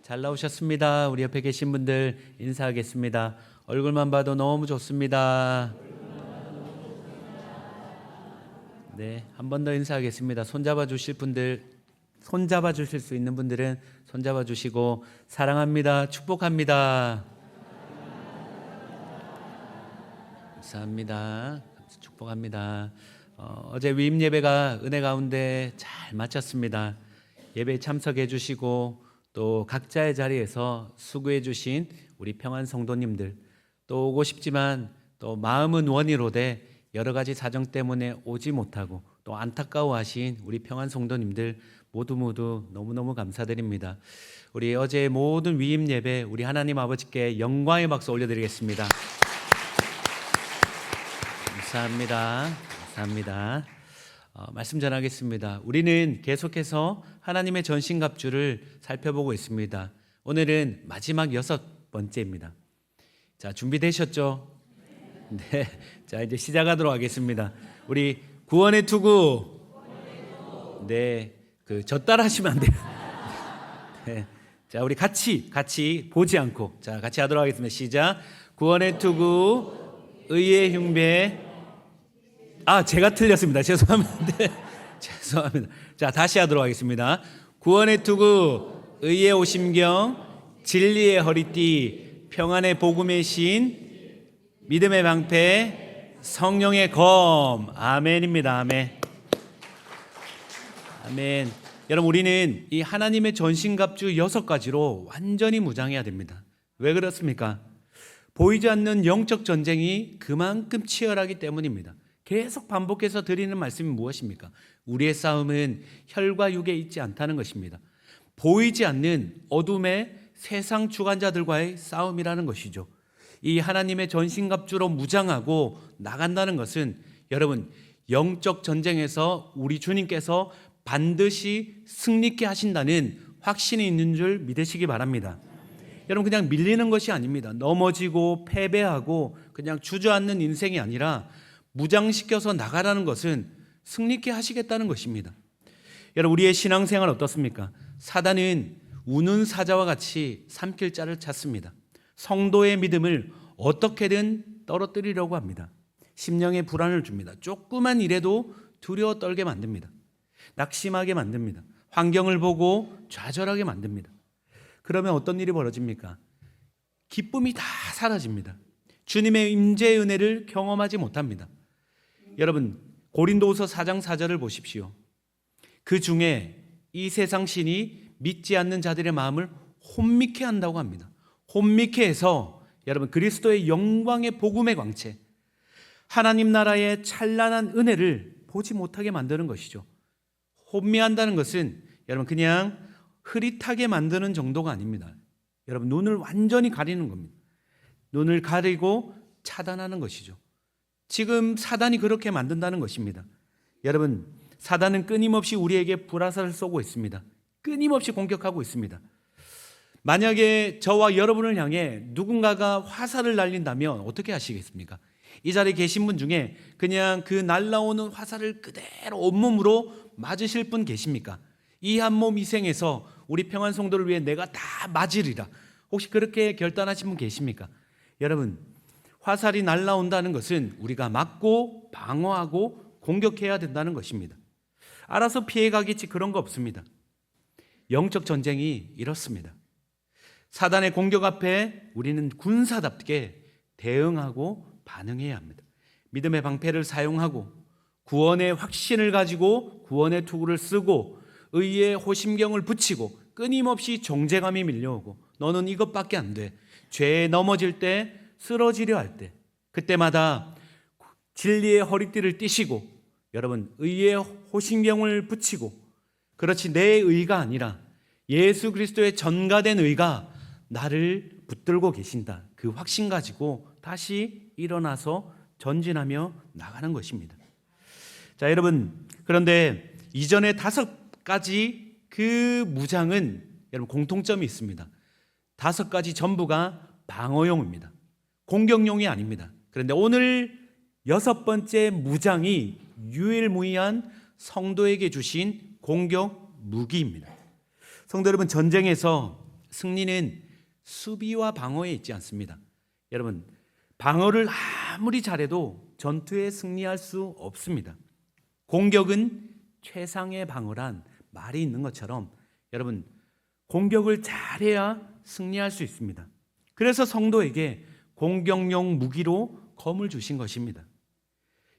잘 나오셨습니다. 우리 옆에 계신 분들 인사하겠습니다. 얼굴만 봐도 너무 좋습니다. 네, 한 번 더 인사하겠습니다. 손잡아 주실 분들, 손잡아 주실 수 있는 분들은 손잡아 주시고, 사랑합니다. 축복합니다. 감사합니다. 축복합니다. 어제 위임 예배가 은혜 가운데 잘 마쳤습니다. 예배에 참석해 주시고 또 각자의 자리에서 수고해 주신 우리 평안 성도님들, 또 오고 싶지만 또 마음은 원이로되 여러 가지 사정 때문에 오지 못하고 또 안타까워하신 우리 평안 성도님들 모두 너무너무 감사드립니다. 우리 어제 모든 위임 예배 우리 하나님 아버지께 영광의 박수 올려드리겠습니다. 감사합니다. 감사합니다. 말씀 전하겠습니다. 우리는 계속해서 하나님의 전신갑주를 살펴보고 있습니다. 오늘은 마지막 6번째입니다. 자, 준비되셨죠? 네. 자, 이제 시작하도록 하겠습니다. 우리 구원의 투구. 네. 저 따라 하시면 안 돼요. 네. 자, 우리 같이 보지 않고 자, 같이 하도록 하겠습니다. 시작. 구원의 투구, 의의 흉배. 제가 틀렸습니다. 죄송합니다. 네. 죄송합니다. 자, 다시 하도록 하겠습니다. 구원의 투구, 의의 오심경, 진리의 허리띠, 평안의 복음의 신, 믿음의 방패, 성령의 검. 아멘입니다. 아멘. 아멘. 여러분, 우리는 이 하나님의 전신갑주 6가지로 완전히 무장해야 됩니다. 왜 그렇습니까? 보이지 않는 영적 전쟁이 그만큼 치열하기 때문입니다. 계속 반복해서 드리는 말씀이 무엇입니까? 우리의 싸움은 혈과 육에 있지 않다는 것입니다. 보이지 않는 어둠의 세상 주관자들과의 싸움이라는 것이죠. 이 하나님의 전신갑주로 무장하고 나간다는 것은 여러분, 영적 전쟁에서 우리 주님께서 반드시 승리케 하신다는 확신이 있는 줄 믿으시기 바랍니다. 여러분, 그냥 밀리는 것이 아닙니다. 넘어지고 패배하고 그냥 주저앉는 인생이 아니라 무장시켜서 나가라는 것은 승리케 하시겠다는 것입니다. 여러분, 우리의 신앙생활 어떻습니까? 사단은 우는 사자와 같이 삼킬 자를 찾습니다. 성도의 믿음을 어떻게든 떨어뜨리려고 합니다. 심령에 불안을 줍니다. 조그만 일에도 두려워 떨게 만듭니다. 낙심하게 만듭니다. 환경을 보고 좌절하게 만듭니다. 그러면 어떤 일이 벌어집니까? 기쁨이 다 사라집니다. 주님의 임재의 은혜를 경험하지 못합니다. 여러분, 고린도후서 4장 4절을 보십시오. 그 중에 이 세상 신이 믿지 않는 자들의 마음을 혼미케 한다고 합니다. 혼미케 해서 여러분, 그리스도의 영광의 복음의 광채, 하나님 나라의 찬란한 은혜를 보지 못하게 만드는 것이죠. 혼미한다는 것은 여러분, 그냥 흐릿하게 만드는 정도가 아닙니다. 여러분, 눈을 완전히 가리는 겁니다. 눈을 가리고 차단하는 것이죠. 지금 사단이 그렇게 만든다는 것입니다. 여러분, 사단은 끊임없이 우리에게 불화살을 쏘고 있습니다. 끊임없이 공격하고 있습니다. 만약에 저와 여러분을 향해 누군가가 화살을 날린다면 어떻게 하시겠습니까? 이 자리에 계신 분 중에 그냥 그 날라오는 화살을 그대로 온몸으로 맞으실 분 계십니까? 이 한 몸 희생해서 우리 평안 성도를 위해 내가 다 맞으리라. 혹시 그렇게 결단하신 분 계십니까? 여러분, 화살이 날라온다는 것은 우리가 막고 방어하고 공격해야 된다는 것입니다. 알아서 피해가겠지 그런 거 없습니다. 영적 전쟁이 이렇습니다. 사단의 공격 앞에 우리는 군사답게 대응하고 반응해야 합니다. 믿음의 방패를 사용하고 구원의 확신을 가지고 구원의 투구를 쓰고 의의 호심경을 붙이고 끊임없이 정죄감이 밀려오고 너는 이것밖에 안 돼. 죄에 넘어질 때, 쓰러지려 할 때, 그때마다 진리의 허리띠를 띠시고 여러분, 의의 호심경을 붙이고, 그렇지 내 의가 아니라 예수 그리스도의 전가된 의가 나를 붙들고 계신다. 그 확신 가지고 다시 일어나서 전진하며 나가는 것입니다. 자, 여러분, 그런데 이전에 5가지 그 무장은 여러분 공통점이 있습니다. 5가지 전부가 방어용입니다. 공격용이 아닙니다. 그런데 오늘 6번째 무장이 유일무이한 성도에게 주신 공격 무기입니다. 성도 여러분, 전쟁에서 승리는 수비와 방어에 있지 않습니다. 여러분, 방어를 아무리 잘해도 전투에 승리할 수 없습니다. 공격은 최상의 방어란 말이 있는 것처럼 여러분, 공격을 잘해야 승리할 수 있습니다. 그래서 성도에게 공격용 무기로 검을 주신 것입니다.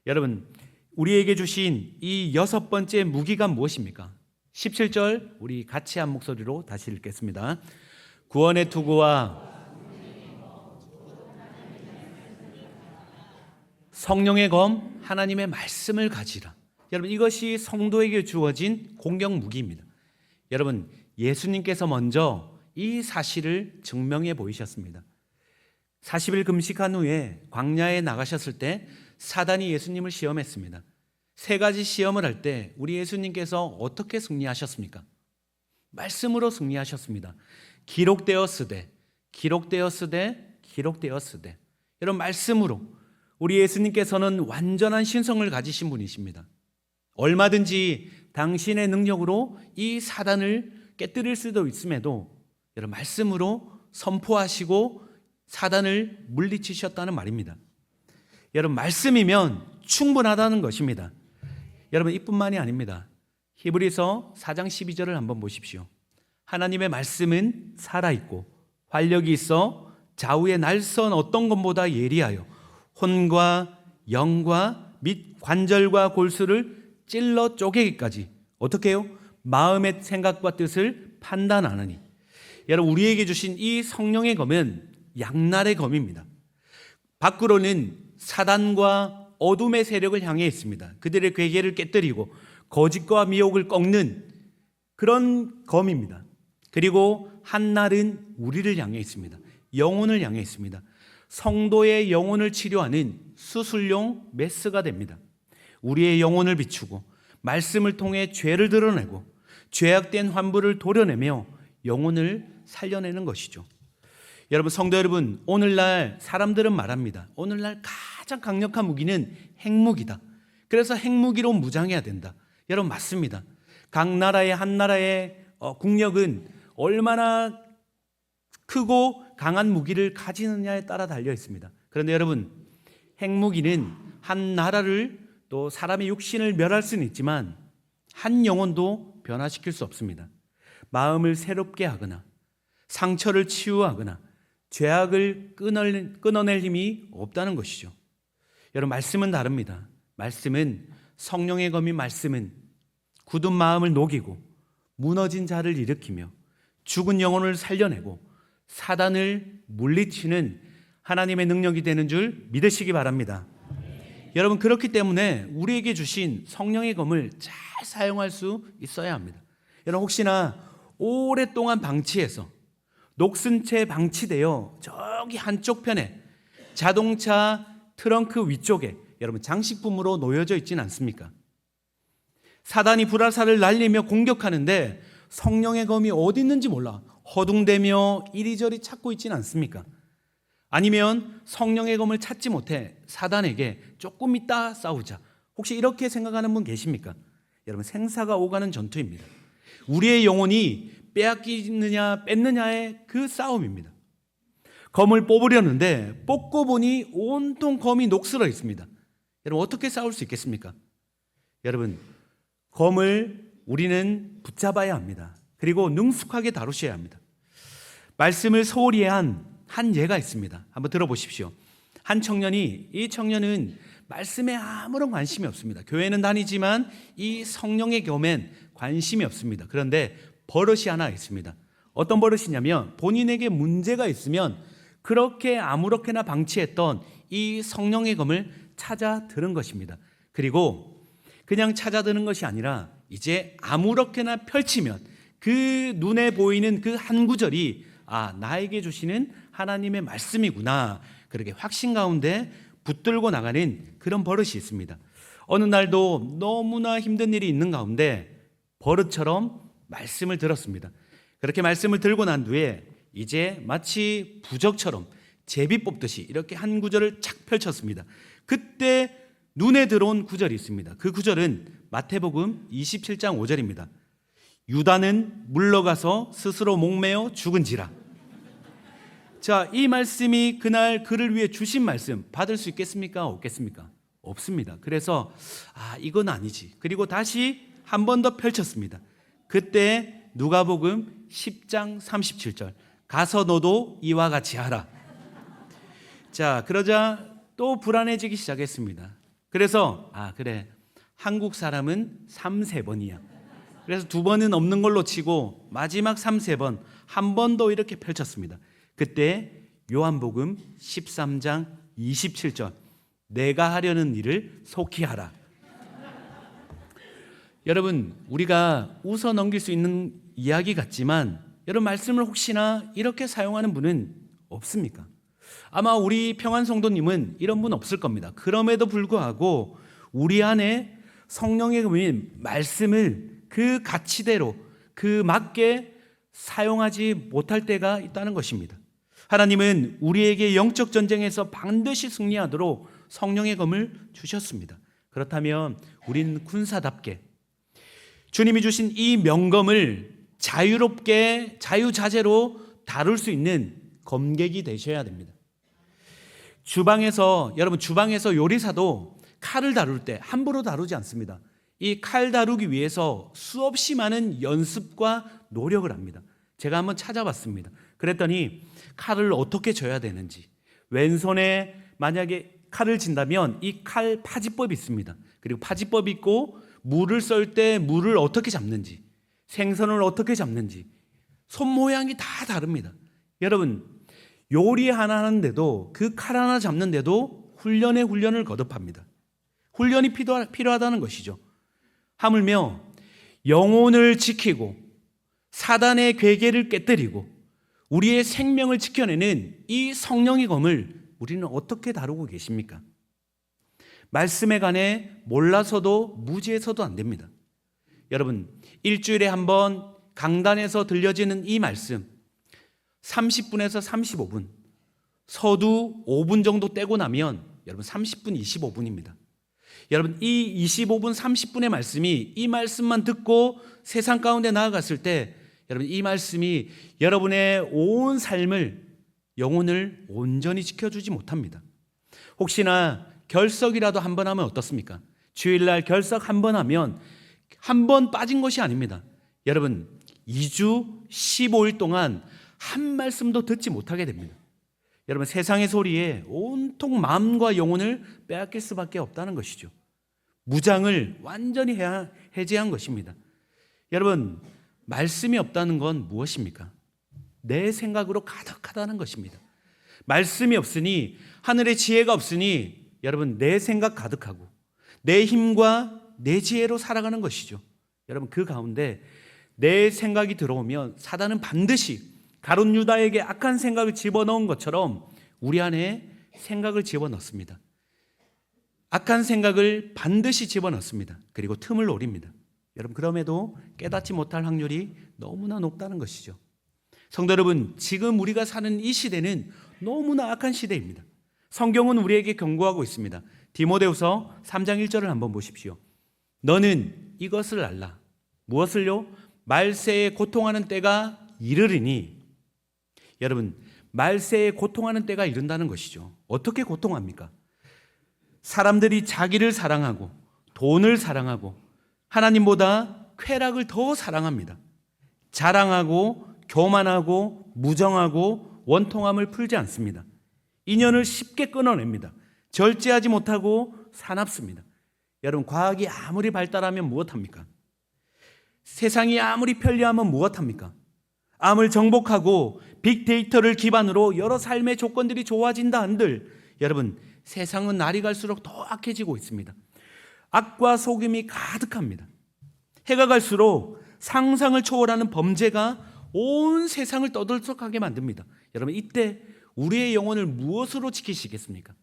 여러분, 우리에게 주신 이 6번째 무기가 무엇입니까? 17절 우리 같이 한 목소리로 다시 읽겠습니다. 구원의 투구와 성령의 검, 하나님의 말씀을 가지라. 여러분, 이것이 성도에게 주어진 공격 무기입니다. 여러분, 예수님께서 먼저 이 사실을 증명해 보이셨습니다. 40일 금식한 후에 광야에 나가셨을 때 사단이 예수님을 시험했습니다. 3가지 시험을 할 때 우리 예수님께서 어떻게 승리하셨습니까? 말씀으로 승리하셨습니다. 기록되었으되, 기록되었으되, 기록되었으되. 여러분, 말씀으로 우리 예수님께서는 완전한 신성을 가지신 분이십니다. 얼마든지 당신의 능력으로 이 사단을 깨뜨릴 수도 있음에도 여러분, 말씀으로 선포하시고 사단을 물리치셨다는 말입니다. 여러분, 말씀이면 충분하다는 것입니다. 여러분, 이뿐만이 아닙니다. 히브리서 4장 12절을 한번 보십시오. 하나님의 말씀은 살아있고 활력이 있어 좌우의 날선 어떤 것보다 예리하여 혼과 영과 및 관절과 골수를 찔러 쪼개기까지 어떻게 해요? 마음의 생각과 뜻을 판단하느니. 여러분, 우리에게 주신 이 성령의 검은 양날의 검입니다. 밖으로는 사단과 어둠의 세력을 향해 있습니다. 그들의 괴계를 깨뜨리고 거짓과 미혹을 꺾는 그런 검입니다. 그리고 한날은 우리를 향해 있습니다. 영혼을 향해 있습니다. 성도의 영혼을 치료하는 수술용 메스가 됩니다. 우리의 영혼을 비추고 말씀을 통해 죄를 드러내고 죄악된 환부를 도려내며 영혼을 살려내는 것이죠. 여러분, 성도 여러분, 오늘날 사람들은 말합니다. 오늘날 가장 강력한 무기는 핵무기다. 그래서 핵무기로 무장해야 된다. 여러분, 맞습니다. 각 나라의 한 나라의 국력은 얼마나 크고 강한 무기를 가지느냐에 따라 달려 있습니다. 그런데 여러분, 핵무기는 한 나라를 또 사람의 육신을 멸할 수는 있지만 한 영혼도 변화시킬 수 없습니다. 마음을 새롭게 하거나 상처를 치유하거나 죄악을 끊어낼 힘이 없다는 것이죠. 여러분, 말씀은 다릅니다. 말씀은 성령의 검인 말씀은 굳은 마음을 녹이고 무너진 자를 일으키며 죽은 영혼을 살려내고 사단을 물리치는 하나님의 능력이 되는 줄 믿으시기 바랍니다. 여러분, 그렇기 때문에 우리에게 주신 성령의 검을 잘 사용할 수 있어야 합니다. 여러분, 혹시나 오랫동안 방치해서 녹슨 채 방치되어 저기 한쪽 편에 자동차 트렁크 위쪽에 여러분 장식품으로 놓여져 있지는 않습니까? 사단이 불화살을 날리며 공격하는데 성령의 검이 어디 있는지 몰라 허둥대며 이리저리 찾고 있지는 않습니까? 아니면 성령의 검을 찾지 못해 사단에게 조금 이따 싸우자, 혹시 이렇게 생각하는 분 계십니까? 여러분, 생사가 오가는 전투입니다. 우리의 영혼이 빼앗기느냐 뺏느냐의 그 싸움입니다. 검을 뽑으려는데 뽑고 보니 온통 검이 녹슬어 있습니다. 여러분, 어떻게 싸울 수 있겠습니까? 여러분, 검을 우리는 붙잡아야 합니다. 그리고 능숙하게 다루셔야 합니다. 말씀을 소홀히 한 예가 있습니다. 한번 들어보십시오. 한 청년이, 이 청년은 말씀에 아무런 관심이 없습니다. 교회는 다니지만 이 성령의 겸엔 관심이 없습니다. 그런데 버릇이 하나 있습니다. 어떤 버릇이냐면 본인에게 문제가 있으면 그렇게 아무렇게나 방치했던 이 성령의 검을 찾아 들은 것입니다. 그리고 그냥 찾아 드는 것이 아니라 이제 아무렇게나 펼치면 그 눈에 보이는 그 한 구절이 나에게 주시는 하나님의 말씀이구나, 그렇게 확신 가운데 붙들고 나가는 그런 버릇이 있습니다. 어느 날도 너무나 힘든 일이 있는 가운데 버릇처럼 말씀을 들었습니다. 그렇게 말씀을 들고 난 뒤에 이제 마치 부적처럼 제비 뽑듯이 이렇게 한 구절을 착 펼쳤습니다. 그때 눈에 들어온 구절이 있습니다. 그 구절은 마태복음 27장 5절입니다. 유다는 물러가서 스스로 목매어 죽은지라. 자, 이 말씀이 그날 그를 위해 주신 말씀 받을 수 있겠습니까? 없겠습니까? 없습니다. 그래서 이건 아니지. 그리고 다시 한 번 더 펼쳤습니다. 그때 누가복음 10장 37절 가서 너도 이와 같이 하라. 자, 그러자 또 불안해지기 시작했습니다. 그래서 그래, 한국 사람은 3, 3번이야. 그래서 2번은 없는 걸로 치고 마지막 3, 3번 한 번 더 이렇게 펼쳤습니다. 그때 요한복음 13장 27절 내가 하려는 일을 속히 하라. 여러분, 우리가 웃어 넘길 수 있는 이야기 같지만 여러분, 말씀을 혹시나 이렇게 사용하는 분은 없습니까? 아마 우리 평안 성도님은 이런 분 없을 겁니다. 그럼에도 불구하고 우리 안에 성령의 금인 말씀을 그 가치대로 그 맞게 사용하지 못할 때가 있다는 것입니다. 하나님은 우리에게 영적 전쟁에서 반드시 승리하도록 성령의 검을 주셨습니다. 그렇다면 우리는 군사답게 주님이 주신 이 명검을 자유롭게 자유자재로 다룰 수 있는 검객이 되셔야 됩니다. 여러분 주방에서 요리사도 칼을 다룰 때 함부로 다루지 않습니다. 이 칼 다루기 위해서 수없이 많은 연습과 노력을 합니다. 제가 한번 찾아봤습니다. 그랬더니 칼을 어떻게 져야 되는지, 왼손에 만약에 칼을 진다면 이 칼 파지법이 있습니다. 그리고 파지법이 있고 물을 썰 때 물을 어떻게 잡는지, 생선을 어떻게 잡는지 손 모양이 다 다릅니다. 여러분, 요리 하나 하는데도 그 칼 하나 잡는데도 훈련을 거듭합니다. 훈련이 필요하다는 것이죠. 하물며 영혼을 지키고 사단의 괴계를 깨뜨리고 우리의 생명을 지켜내는 이 성령의 검을 우리는 어떻게 다루고 계십니까? 말씀에 관해 몰라서도 무지해서도 안 됩니다. 여러분, 일주일에 한 번 강단에서 들려지는 이 말씀 30분에서 35분, 서두 5분 정도 떼고 나면 여러분 30분, 25분입니다. 여러분, 이 25분, 30분의 말씀이 이 말씀만 듣고 세상 가운데 나아갔을 때 여러분, 이 말씀이 여러분의 온 삶을, 영혼을 온전히 지켜주지 못합니다. 혹시나 결석이라도 한 번 하면 어떻습니까? 주일날 결석 한 번 하면 한 번 빠진 것이 아닙니다. 여러분, 2주 15일 동안 한 말씀도 듣지 못하게 됩니다. 여러분, 세상의 소리에 온통 마음과 영혼을 빼앗길 수밖에 없다는 것이죠. 무장을 완전히 해제한 것입니다. 여러분, 말씀이 없다는 건 무엇입니까? 내 생각으로 가득하다는 것입니다. 말씀이 없으니, 하늘의 지혜가 없으니 여러분, 내 생각 가득하고 내 힘과 내 지혜로 살아가는 것이죠. 여러분, 그 가운데 내 생각이 들어오면 사단은 반드시 가룟 유다에게 악한 생각을 집어넣은 것처럼 우리 안에 생각을 집어넣습니다. 악한 생각을 반드시 집어넣습니다. 그리고 틈을 노립니다. 여러분, 그럼에도 깨닫지 못할 확률이 너무나 높다는 것이죠. 성도 여러분, 지금 우리가 사는 이 시대는 너무나 악한 시대입니다. 성경은 우리에게 경고하고 있습니다. 디모데후서 3장 1절을 한번 보십시오. 너는 이것을 알라. 무엇을요? 말세에 고통하는 때가 이르리니. 여러분, 말세에 고통하는 때가 이른다는 것이죠. 어떻게 고통합니까? 사람들이 자기를 사랑하고 돈을 사랑하고 하나님보다 쾌락을 더 사랑합니다. 자랑하고 교만하고 무정하고 원통함을 풀지 않습니다. 인연을 쉽게 끊어냅니다. 절제하지 못하고 사납습니다. 여러분, 과학이 아무리 발달하면 무엇합니까? 세상이 아무리 편리하면 무엇합니까? 암을 정복하고 빅데이터를 기반으로 여러 삶의 조건들이 좋아진다 한들 여러분, 세상은 날이 갈수록 더 악해지고 있습니다. 악과 속임이 가득합니다. 해가 갈수록 상상을 초월하는 범죄가 온 세상을 떠들썩하게 만듭니다. 여러분, 이때 우리의 영혼을 무엇으로 지키시겠습니까?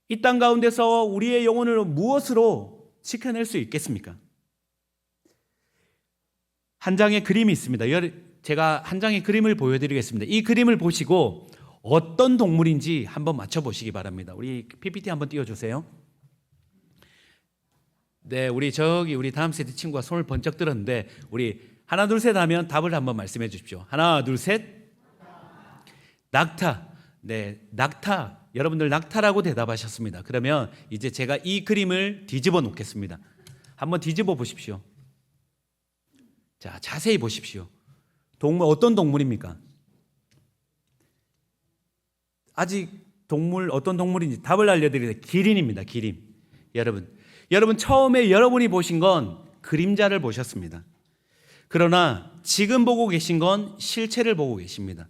이 땅 가운데서 우리의 영혼을 무엇으로 지켜낼 수 있겠습니까? 한 장의 그림이 있습니다. 제가 한 장의 그림을 보여드리겠습니다. 이 그림을 보시고 어떤 동물인지 한번 맞춰보시기 바랍니다. 우리 PPT 한번 띄워주세요. 네, 우리 다음 세대 친구가 손을 번쩍 들었는데 우리 하나 둘 셋 하면 답을 한번 말씀해 주십시오. 하나 둘 셋. 낙타. 네, 낙타. 여러분들 낙타라고 대답하셨습니다. 그러면 이제 제가 이 그림을 뒤집어 놓겠습니다. 한번 뒤집어 보십시오. 자, 자세히 보십시오. 동물 어떤 동물입니까? 아직 동물 어떤 동물인지 답을 알려드리겠습니다. 기린입니다. 기린. 여러분 처음에 여러분이 보신 건 그림자를 보셨습니다. 그러나 지금 보고 계신 건 실체를 보고 계십니다.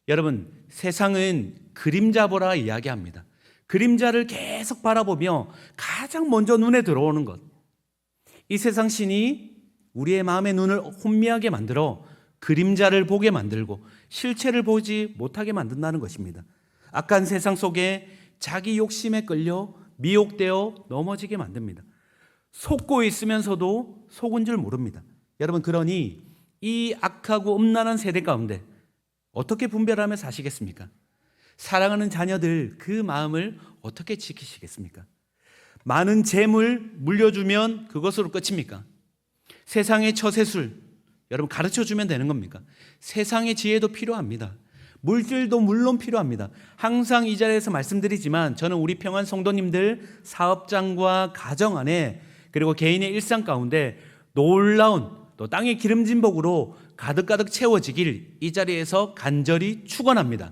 여러분 세상은 그림자 보라 이야기합니다. 그림자를 계속 바라보며 가장 먼저 눈에 들어오는 것. 이 세상 신이 우리의 마음의 눈을 혼미하게 만들어 그림자를 보게 만들고 실체를 보지 못하게 만든다는 것입니다. 악한 세상 속에 자기 욕심에 끌려 미혹되어 넘어지게 만듭니다. 속고 있으면서도 속은 줄 모릅니다. 여러분 그러니 이 악하고 음란한 세대 가운데 어떻게 분별하며 사시겠습니까? 사랑하는 자녀들 그 마음을 어떻게 지키시겠습니까? 많은 재물 물려주면 그것으로 끝입니까? 세상의 처세술 여러분 가르쳐주면 되는 겁니까? 세상의 지혜도 필요합니다. 물질도 물론 필요합니다. 항상 이 자리에서 말씀드리지만 저는 우리 평안 성도님들 사업장과 가정 안에 그리고 개인의 일상 가운데 놀라운 또 땅의 기름진 복으로 가득가득 채워지길 이 자리에서 간절히 축원합니다.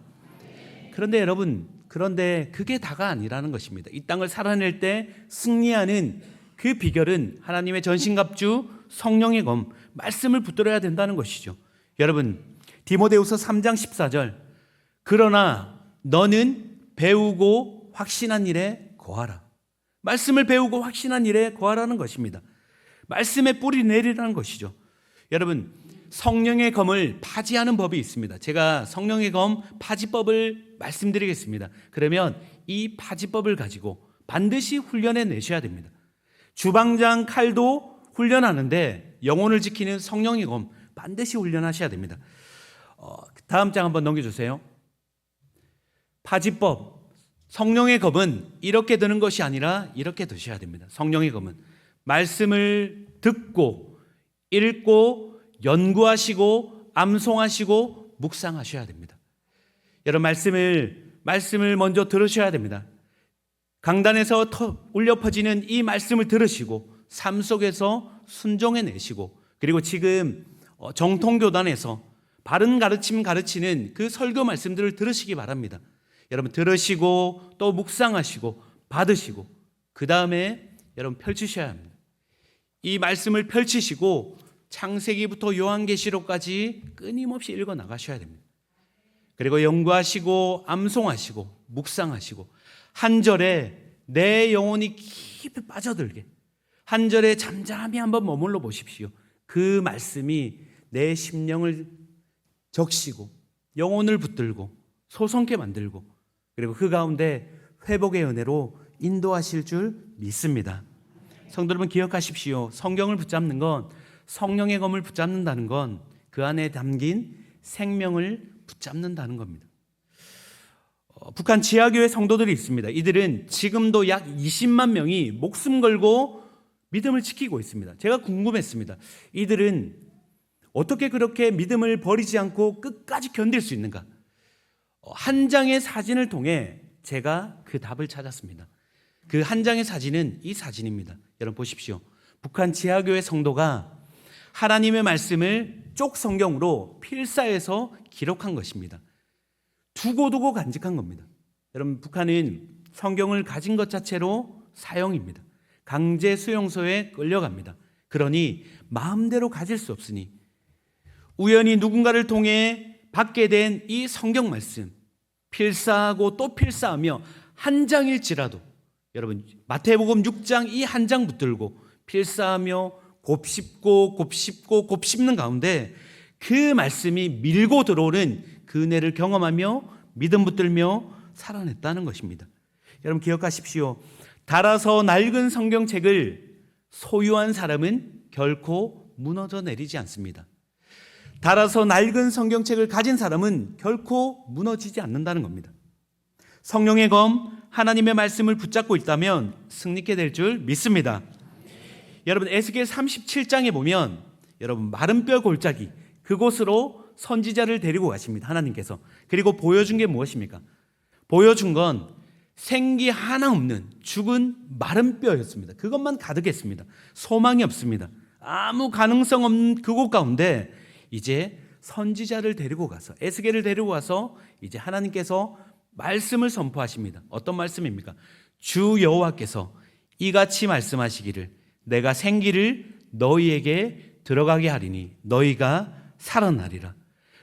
그런데 여러분 그게 다가 아니라는 것입니다. 이 땅을 살아낼 때 승리하는 그 비결은 하나님의 전신갑주 성령의 검 말씀을 붙들어야 된다는 것이죠. 여러분 디모데후서 3장 14절 그러나 너는 배우고 확신한 일에 거하라. 말씀을 배우고 확신한 일에 거하라는 것입니다. 말씀에 뿌리 내리라는 것이죠. 여러분 성령의 검을 파지하는 법이 있습니다. 제가 성령의 검 파지법을 말씀드리겠습니다. 그러면 이 파지법을 가지고 반드시 훈련해 내셔야 됩니다. 주방장 칼도 훈련하는데 영혼을 지키는 성령의 검 반드시 훈련하셔야 됩니다. 다음 장 한번 넘겨주세요. 파지법 성령의 검은 이렇게 드는 것이 아니라 이렇게 드셔야 됩니다. 성령의 검은 말씀을 듣고 읽고 연구하시고 암송하시고 묵상하셔야 됩니다. 여러분 말씀을 먼저 들으셔야 됩니다. 강단에서 울려 퍼지는 이 말씀을 들으시고 삶 속에서 순종해내시고 그리고 지금 정통교단에서 바른 가르침 가르치는 그 설교 말씀들을 들으시기 바랍니다. 여러분 들으시고 또 묵상하시고 받으시고 그 다음에 여러분 펼치셔야 합니다. 이 말씀을 펼치시고 창세기부터 요한계시록까지 끊임없이 읽어 나가셔야 됩니다. 그리고 연구하시고 암송하시고 묵상하시고 한 절에 내 영혼이 깊이 빠져들게 한 절에 잠잠히 한번 머물러 보십시오. 그 말씀이 내 심령을 적시고 영혼을 붙들고 소성케 만들고 그리고 그 가운데 회복의 은혜로 인도하실 줄 믿습니다. 성도 여러분 기억하십시오. 성경을 붙잡는 건 성령의 검을 붙잡는다는 건 그 안에 담긴 생명을 붙잡는다는 겁니다. 북한 지하교회 성도들이 있습니다. 이들은 지금도 약 20만 명이 목숨 걸고 믿음을 지키고 있습니다. 제가 궁금했습니다. 이들은 어떻게 그렇게 믿음을 버리지 않고 끝까지 견딜 수 있는가? 한 장의 사진을 통해 제가 그 답을 찾았습니다. 그 한 장의 사진은 이 사진입니다. 여러분 보십시오. 북한 지하교회 성도가 하나님의 말씀을 쪽 성경으로 필사해서 기록한 것입니다. 두고두고 간직한 겁니다. 여러분 북한은 성경을 가진 것 자체로 사형입니다. 강제 수용소에 끌려갑니다. 그러니 마음대로 가질 수 없으니 우연히 누군가를 통해 받게 된 이 성경 말씀 필사하고 또 필사하며 한 장일지라도 여러분 마태복음 6장 이 한 장 붙들고 필사하며 곱씹는 가운데 그 말씀이 밀고 들어오는 그 은혜를 경험하며 믿음 붙들며 살아냈다는 것입니다. 여러분 기억하십시오. 달아서 낡은 성경책을 소유한 사람은 결코 무너져 내리지 않습니다. 달아서 낡은 성경책을 가진 사람은 결코 무너지지 않는다는 겁니다. 성령의 검 하나님의 말씀을 붙잡고 있다면 승리케 될 줄 믿습니다. 여러분 에스겔 37장에 보면 여러분 마른 뼈 골짜기 그곳으로 선지자를 데리고 가십니다. 하나님께서. 그리고 보여준 게 무엇입니까? 보여준 건 생기 하나 없는 죽은 마른 뼈였습니다. 그것만 가득했습니다. 소망이 없습니다. 아무 가능성 없는 그곳 가운데 이제 선지자를 데리고 가서 에스겔을 데리고 가서 이제 하나님께서 말씀을 선포하십니다. 어떤 말씀입니까? 주 여호와께서 이같이 말씀하시기를 내가 생기를 너희에게 들어가게 하리니 너희가 살아나리라.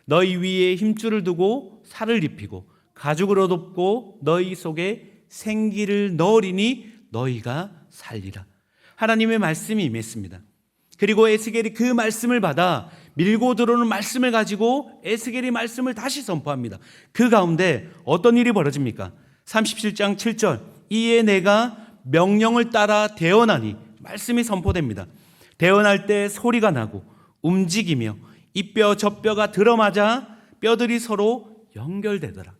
너희 위에 힘줄을 두고 살을 입히고 가죽으로 덮고 너희 속에 생기를 넣으리니 너희가 살리라. 하나님의 말씀이 임했습니다. 그리고 에스겔이 그 말씀을 받아 밀고 들어오는 말씀을 가지고 에스겔이 말씀을 다시 선포합니다. 그 가운데 어떤 일이 벌어집니까? 37장 7절 이에 내가 명령을 따라 대언하니 말씀이 선포됩니다. 대언할 때 소리가 나고 움직이며 이 뼈 저 뼈가 들어맞아 뼈들이 서로 연결되더라.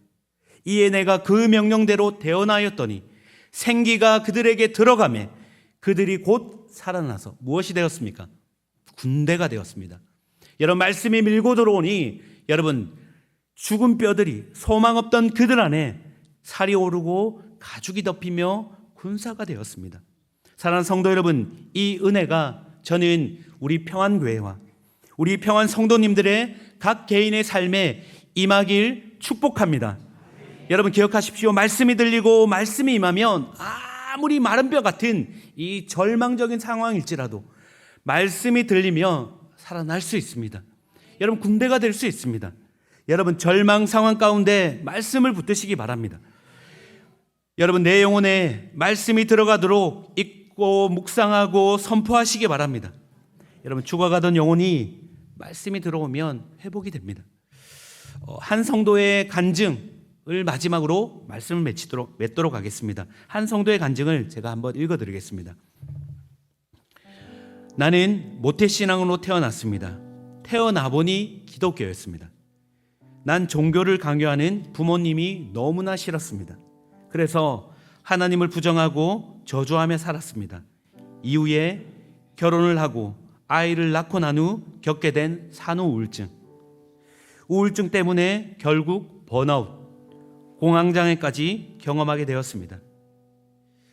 이에 내가 그 명령대로 대언하였더니 생기가 그들에게 들어가매 그들이 곧 살아나서 무엇이 되었습니까? 군대가 되었습니다. 여러분 말씀이 밀고 들어오니 여러분 죽은 뼈들이 소망 없던 그들 안에 살이 오르고 가죽이 덮이며 군사가 되었습니다. 사랑하는 성도 여러분, 이 은혜가 저는 우리 평안교회와 우리 평안 성도님들의 각 개인의 삶에 임하길 축복합니다. 여러분 기억하십시오. 말씀이 들리고 말씀이 임하면 아무리 마른 뼈 같은 이 절망적인 상황일지라도 말씀이 들리며 살아날 수 있습니다. 여러분 군대가 될 수 있습니다. 여러분 절망 상황 가운데 말씀을 붙드시기 바랍니다. 여러분 내 영혼에 말씀이 들어가도록 읽고 묵상하고 선포하시기 바랍니다. 여러분 죽어가던 영혼이 말씀이 들어오면 회복이 됩니다. 한 성도의 간증을 마지막으로 말씀을 맺도록 하겠습니다. 한 성도의 간증을 제가 한번 읽어드리겠습니다. 나는 모태신앙으로 태어났습니다. 태어나 보니 기독교였습니다. 난 종교를 강요하는 부모님이 너무나 싫었습니다. 그래서 하나님을 부정하고 저주하며 살았습니다. 이후에 결혼을 하고 아이를 낳고 난 후 겪게 된 산후 우울증. 우울증 때문에 결국 번아웃, 공황장애까지 경험하게 되었습니다.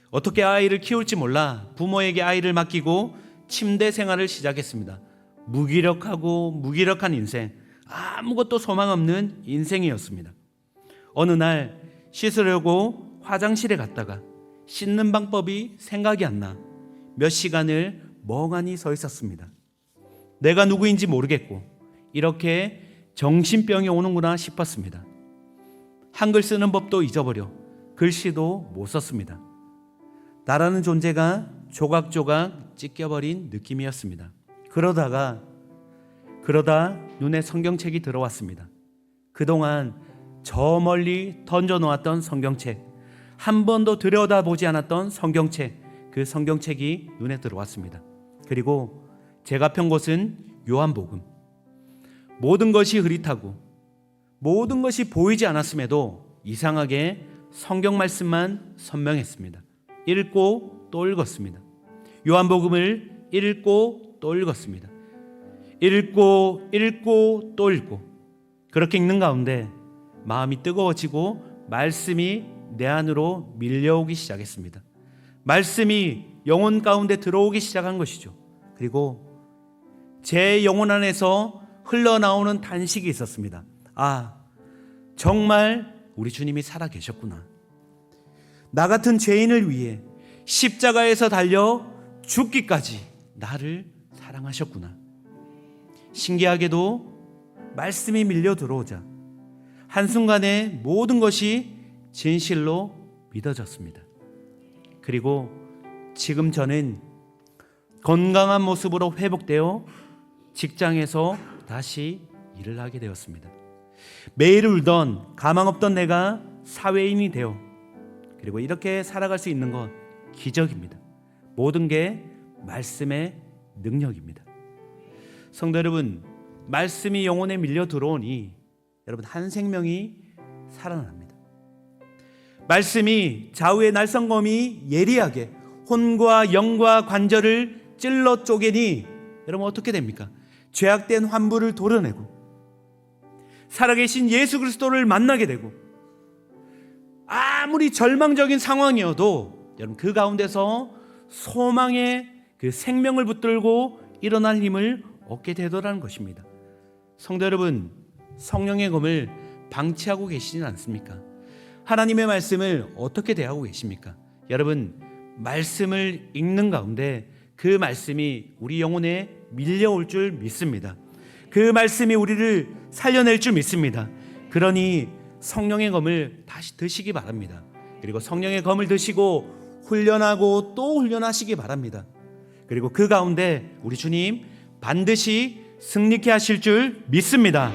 어떻게 아이를 키울지 몰라 부모에게 아이를 맡기고 침대 생활을 시작했습니다. 무기력한 인생, 아무것도 소망 없는 인생이었습니다. 어느 날 씻으려고 화장실에 갔다가 씻는 방법이 생각이 안 나 몇 시간을 멍하니 서 있었습니다. 내가 누구인지 모르겠고 이렇게 정신병이 오는구나 싶었습니다. 한글 쓰는 법도 잊어버려 글씨도 못 썼습니다. 나라는 존재가 조각조각 찢겨버린 느낌이었습니다. 그러다 눈에 성경책이 들어왔습니다. 그동안 저 멀리 던져놓았던 성경책, 한 번도 들여다보지 않았던 성경책, 그 성경책이 눈에 들어왔습니다. 그리고 제가 편 곳은 요한복음. 모든 것이 흐릿하고 모든 것이 보이지 않았음에도 이상하게 성경 말씀만 선명했습니다. 읽고 또 읽었습니다. 요한복음을 읽고 또 읽었습니다. 읽고 또 읽고 그렇게 읽는 가운데 마음이 뜨거워지고 말씀이 내 안으로 밀려오기 시작했습니다. 말씀이 영혼 가운데 들어오기 시작한 것이죠. 그리고 제 영혼 안에서 흘러나오는 단식이 있었습니다. 아, 정말 우리 주님이 살아계셨구나. 나 같은 죄인을 위해 십자가에서 달려 죽기까지 나를 사랑하셨구나. 신기하게도 말씀이 밀려 들어오자 한순간에 모든 것이 진실로 믿어졌습니다. 그리고 지금 저는 건강한 모습으로 회복되어 직장에서 다시 일을 하게 되었습니다. 매일 울던 가망 없던 내가 사회인이 되어 그리고 이렇게 살아갈 수 있는 건 기적입니다. 모든 게 말씀의 능력입니다. 성도 여러분, 말씀이 영혼에 밀려 들어오니 여러분 한 생명이 살아납니다. 말씀이 좌우의 날성검이 예리하게 혼과 영과 관절을 찔러 쪼개니 여러분 어떻게 됩니까? 죄악된 환부를 도려내고 살아계신 예수 그리스도를 만나게 되고 아무리 절망적인 상황이어도 여러분 그 가운데서 소망의 그 생명을 붙들고 일어날 힘을 얻게 되더라는 것입니다. 성도 여러분, 성령의 검을 방치하고 계시지는 않습니까? 하나님의 말씀을 어떻게 대하고 계십니까? 여러분, 말씀을 읽는 가운데 그 말씀이 우리 영혼에 밀려올 줄 믿습니다. 그 말씀이 우리를 살려낼 줄 믿습니다. 그러니 성령의 검을 다시 드시기 바랍니다. 그리고 성령의 검을 드시고 훈련하고 또 훈련하시기 바랍니다. 그리고 그 가운데 우리 주님 반드시 승리케 하실 줄 믿습니다.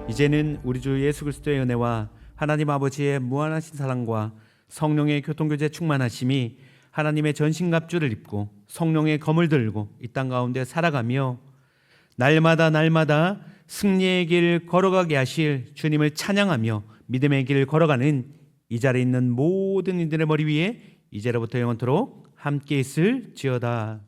이제는 우리 주 예수 그리스도의 은혜와 하나님 아버지의 무한하신 사랑과 성령의 교통교제 충만하심이 하나님의 전신갑주를 입고 성령의 검을 들고 이 땅 가운데 살아가며 날마다 승리의 길 걸어가게 하실 주님을 찬양하며 믿음의 길 걸어가는 이 자리에 있는 모든 이들의 머리 위에 이제로부터 영원토록 함께 있을지어다.